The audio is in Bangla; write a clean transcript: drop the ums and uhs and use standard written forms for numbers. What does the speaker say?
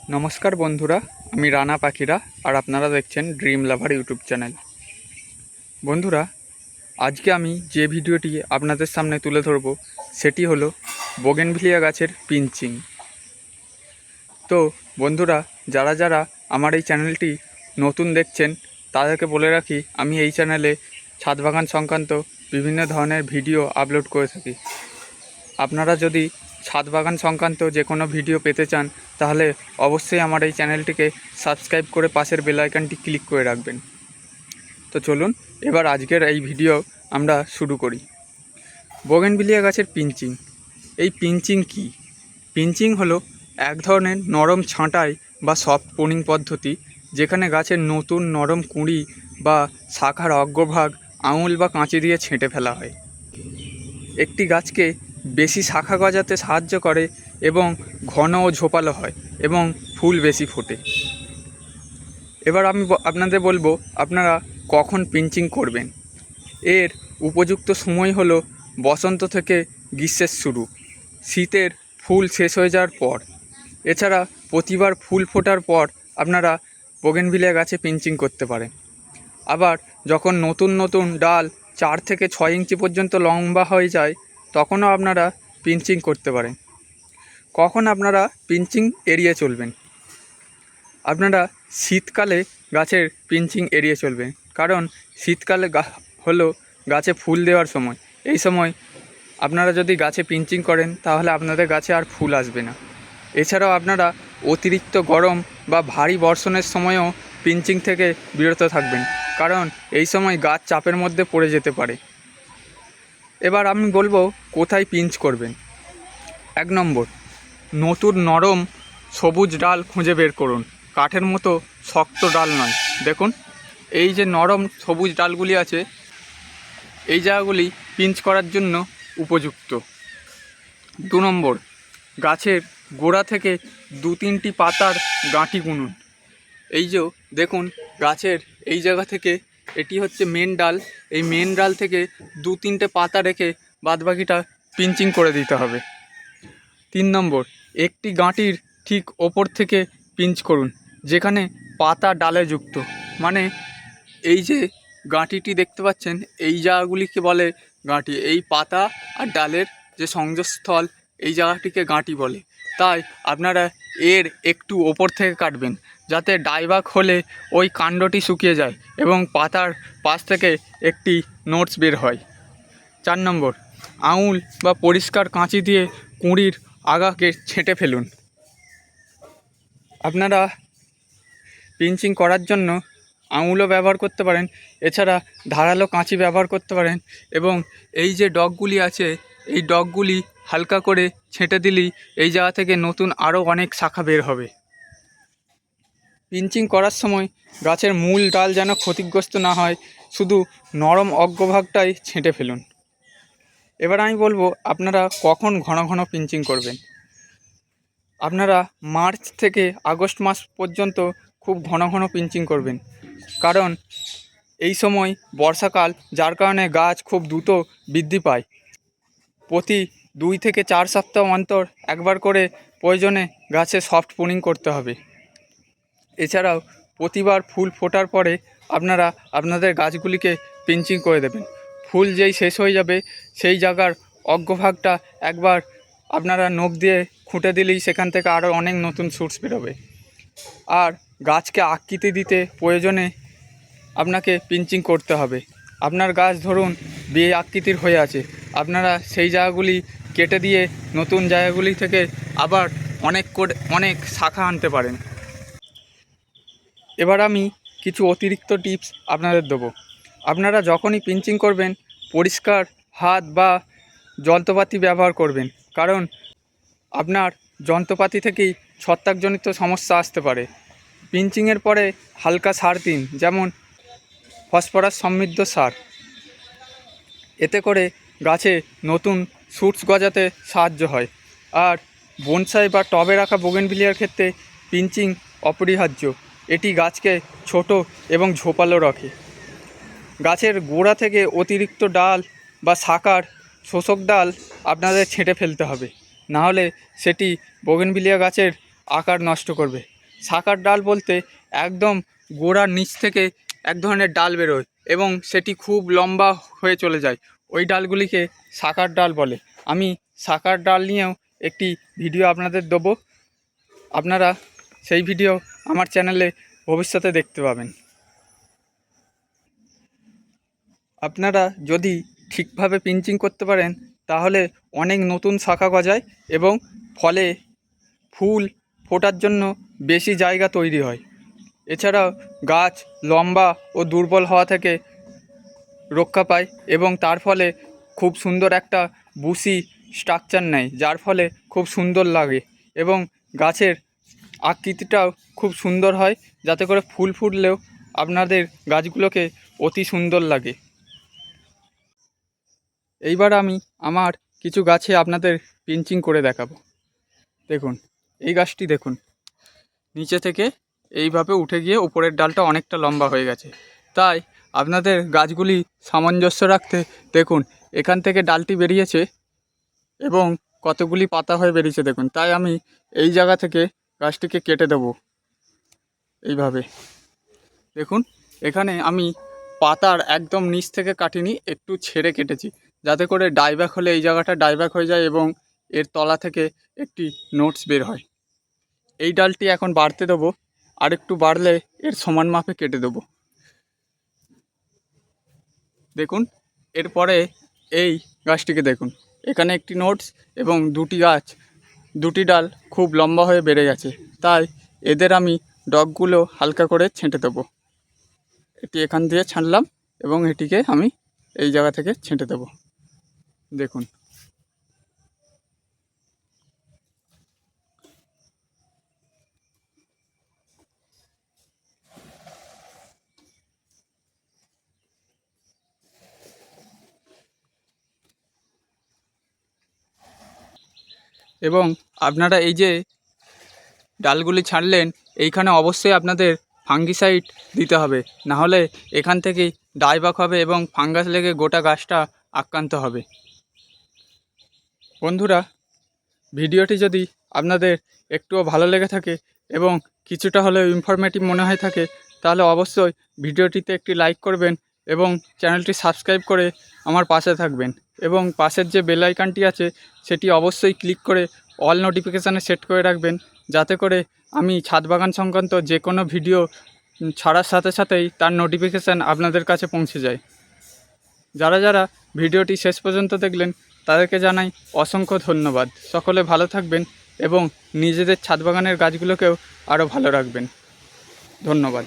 নমস্কার বন্ধুরা, আমি রানা পাখিরা আর আপনারা দেখছেন ড্রিম লাভার ইউটিউব চ্যানেল। বন্ধুরা, আজকে আমি যে ভিডিওটি আপনাদের সামনে তুলে ধরব সেটি হলো বোগেনভিলিয়া গাছের পিঞ্চিং। তো বন্ধুরা, যারা যারা আমার এই চ্যানেলটি নতুন দেখছেন তাদেরকে বলে রাখি, আমি এই চ্যানেলে ছাদ বাগান সংক্রান্ত বিভিন্ন ধরনের ভিডিও আপলোড করে থাকি। আপনারা যদি ছাদ বাগান সংক্রান্ত যে কোনো ভিডিও পেতে চান তাহলে অবশ্যই আমার এই চ্যানেলটিকে সাবস্ক্রাইব করে পাশের বেল আইকনটি ক্লিক করে রাখবেন। তো চলুন এবার আজকের এই ভিডিও আমরা শুরু করি। বোগেনভিলিয়া গাছের পিঞ্চিং। এই পিঞ্চিং কি? পিঞ্চিং হলো এক ধরনের নরম ছাঁটাই বা সফট পোনিং পদ্ধতি, যেখানে গাছের নতুন নরম কুঁড়ি বা শাখার অগ্রভাগ আঙুল বা কাঁচি দিয়ে ছেঁটে ফেলা হয়। একটি গাছকে বেশি শাখা গজাতে সাহায্য করে এবং ঘন ও ঝোপালো হয় এবং ফুল বেশি ফোটে। এবার আমি আপনাদের বলবো আপনারা কখন পিঞ্চিং করবেন। এর উপযুক্ত সময় হলো বসন্ত থেকে গ্রীষ্মের শুরু, শীতের ফুল শেষ হয়ে যাওয়ার পর। এছাড়া প্রতিবার ফুল ফোটার পর আপনারা বোগেনভিলিয়া গাছে পিঞ্চিং করতে পারেন। আবার যখন নতুন নতুন ডাল 4 থেকে 6 ইঞ্চি পর্যন্ত লম্বা হয়ে যায় তখনও আপনারা পিঞ্চিং করতে পারেন। কখন আপনারা পিঞ্চিং এড়িয়ে চলবেন? আপনারা শীতকালে গাছের পিঞ্চিং এড়িয়ে চলবেন, কারণ শীতকালে হলো গাছে ফুল দেওয়ার সময়। এই সময় আপনারা যদি গাছে পিঞ্চিং করেন তাহলে আপনাদের গাছে আর ফুল আসবে না। এছাড়াও আপনারা অতিরিক্ত গরম বা ভারী বর্ষণের সময়ও পিঞ্চিং থেকে বিরত থাকবেন, কারণ এই সময় গাছ চাপের মধ্যে পড়ে যেতে পারে। এবার আমি বলবো কোথায় পিঞ্চ করবেন। 1 নম্বর, নতুন নরম সবুজ ডাল খুঁজে বের করুন। কাঠের মতো শক্ত ডাল নয়। দেখুন, এই যে নরম সবুজ ডালগুলি আছে, এই জায়গাগুলি পিঞ্চ করার জন্য উপযুক্ত। 2 নম্বর, গাছের গোড়া থেকে 2-3টি পাতার গাঁটি গুনুন। এই যে দেখুন, গাছের এই জায়গা থেকে, এটি হচ্ছে মেন ডাল, এই মেন ডাল থেকে 2-3টে পাতা রেখে বাদবাকিটা পিঞ্চিং করে দিতে হবে। 3 নম্বর, একটি গাঁটির ঠিক ওপর থেকে পিঞ্চ করুন, যেখানে পাতা ডালে যুক্ত। মানে এই যে গাঁটিটি দেখতে পাচ্ছেন, এই জায়গাগুলিকে বলে গাঁটি। এই পাতা আর ডালের যে সংযোগস্থল, এই জায়গাটিকে গাঁটি বলে। তাই আপনারা এর একটু ওপর থেকে কাটবেন, যাতে ডাইবাক হলে ওই কাণ্ডটি শুকিয়ে যায় এবং পাতার পাশ থেকে একটি নোটস বের হয়। 4 নম্বর, আঙুল বা পরিষ্কার কাঁচি দিয়ে কুঁড়ির আগাকে ছেঁটে ফেলুন। আপনারা পিঞ্চিং করার জন্য আঙুলও ব্যবহার করতে পারেন, এছাড়া ধারালো কাঁচি ব্যবহার করতে পারেন, এবং এই যে ডগগুলি আছে এই ডগগুলি হালকা করে ছেঁটে দিলেই এই জায়গা থেকে নতুন আরও অনেক শাখা বের হবে। পিঞ্চিং করার সময় গাছের মূল ডাল যেন ক্ষতিগ্রস্ত না হয়, শুধু নরম অগ্রভাগটাই ছেঁটে ফেলুন। এবার আমি বলবো আপনারা কখন ঘন ঘন পিঞ্চিং করবেন। আপনারা মার্চ থেকে আগস্ট মাস পর্যন্ত খুব ঘন ঘন পিঞ্চিং করবেন, কারণ এই সময় বর্ষাকাল, যার কারণে গাছ খুব দ্রুত বৃদ্ধি পায়। প্রতি 2 থেকে 4 সপ্তাহ অন্তর একবার করে প্রয়োজনে গাছে সফট প্রুনিং করতে হবে। এছাড়াও প্রতিবার ফুল ফোটার পরে আপনারা আপনাদের গাছগুলিকে পিঞ্চিং করে দেবেন। ফুল যেই শেষ হয়ে যাবে সেই জায়গার অগ্রভাগটা একবার আপনারা নখ দিয়ে খুঁটে দিলেই সেখান থেকে আরও অনেক নতুন শুটস বেরোবে। আর গাছকে আকৃতি দিতে প্রয়োজনে আপনাকে পিঞ্চিং করতে হবে। আপনার গাছ ধরুন বে আকৃতির হয়ে আছে, আপনারা সেই জায়গাগুলি কেটে দিয়ে নতুন জায়গাগুলি থেকে আবার অনেক শাখা আনতে পারেন। এবার আমি কিছু অতিরিক্ত টিপস আপনাদের দেবো। আপনারা যখনই পিঞ্চিং করবেন পরিষ্কার হাত বা যন্ত্রপাতি ব্যবহার করবেন, কারণ আপনার যন্ত্রপাতি থেকেই ছত্রাকজনিত সমস্যা আসতে পারে। পিঞ্চিংয়ের পরে হালকা সার দিন, যেমন ফসফরাস সমৃদ্ধ সার। এতে করে গাছে নতুন শুটস গজাতে সাহায্য হয়। আর বনসাই বা টবে রাখা বোগেনভিলিয়ার ক্ষেত্রে পিঞ্চিং অপরিহার্য। এটি গাছকে ছোট এবং ঝোপালো রাখে। গাছের গোড়া থেকে অতিরিক্ত ডাল বা শাখার শোষক ডাল আপনাদের ছেঁটে ফেলতে হবে, নাহলে সেটি বোগেনভিলিয়া গাছের আকার নষ্ট করবে। শাখার ডাল বলতে একদম গোড়ার নিচ থেকে এক ধরনের ডাল বেরোয় এবং সেটি খুব লম্বা হয়ে চলে যায়, ওই ডালগুলিকে শাখার ডাল বলে। আমি শাখার ডাল নিয়েও একটি ভিডিও আপনাদের দেবো, আপনারা সেই ভিডিও আমার চ্যানেলে ভবিষ্যতে দেখতে পাবেন। আপনারা যদি ঠিকভাবে পিঞ্চিং করতে পারেন তাহলে অনেক নতুন শাখা গজায় এবং ফলে ফুল ফোটার জন্য বেশি জায়গা তৈরি হয়। এছাড়াও গাছ লম্বা ও দুর্বল হওয়া থেকে রক্ষা পায় এবং তার ফলে খুব সুন্দর একটা বুশি স্ট্রাকচার নেয়, যার ফলে খুব সুন্দর লাগে এবং গাছের আকৃতিটাও খুব সুন্দর হয়, যাতে করে ফুল ফুটলেও আপনাদের গাছগুলোকে অতি সুন্দর লাগে। এইবার আমি আমার কিছু গাছে আপনাদের পিঞ্চিং করে দেখাবো। দেখুন, এই গাছটি দেখুন, নিচে থেকে এইভাবে উঠে গিয়ে উপরের ডালটা অনেকটা লম্বা হয়ে গেছে। তাই আপনাদের গাছগুলি সামঞ্জস্য রাখতে দেখুন এখান থেকে ডালটি বেরিয়েছে এবং কতগুলি পাতা হয়ে বেরিয়েছে দেখুন। তাই আমি এই জায়গা থেকে গাছটিকে কেটে দেবো। এইভাবে দেখুন, এখানে আমি পাতার একদম নিচ থেকে কাটিনি, একটু ছেড়ে কেটেছি, যাতে করে ডাইব্যাক হলে এই জায়গাটা ডাইব্যাক হয়ে যায় এবং এর তলা থেকে একটি নোটস বের হয়। এই ডালটি এখন বাড়তে দেবো, আর একটু বাড়লে এর সমান মাপে কেটে দেবো। দেখুন, এরপরে এই গাছটিকে দেখুন, এখানে একটি নোটস এবং দুটি ডাল খুব লম্বা হয়ে বেড়ে গেছে। তাই এদের আমি ডগগুলো হালকা করে ছেঁটে দেবো। এটি এখান দিয়ে ছাড়লাম এবং এটিকে আমি এই জায়গা থেকে ছেঁটে দেবো। দেখুন, এবং আপনারা এই যে ডালগুলি ছাড়লেন, এইখানে অবশ্যই আপনাদের ফাঙ্গিসাইড দিতে হবে, নাহলে এখান থেকেই ডাইব্যাক হবে এবং ফাঙ্গাস লেগে গোটা গাছটা আক্রান্ত হবে। বন্ধুরা, ভিডিওটি যদি আপনাদের একটুও ভালো লেগে থাকে এবং কিছুটা হলেও ইনফরমেটিভ মনে হয়ে থাকে, তাহলে অবশ্যই ভিডিওটিতে একটি লাইক করবেন এবং চ্যানেলটি সাবস্ক্রাইব করে আমার পাশে থাকবেন এবং পাশের যে বেল আইকনটি আছে সেটি অবশ্যই ক্লিক করে অল নোটিফিকেশানে সেট করে রাখবেন, যাতে করে আমি ছাদ বাগান সংক্রান্ত যে কোনো ভিডিও ছাড়ার সাথে সাথেই তার নোটিফিকেশান আপনাদের কাছে পৌঁছে যায়। যারা যারা ভিডিওটি শেষ পর্যন্ত দেখলেন তাদেরকে জানাই অসংখ্য ধন্যবাদ। সকলে ভালো থাকবেন এবং নিজেদের ছাদ বাগানের গাছগুলোকেও আরও ভালো রাখবেন। ধন্যবাদ।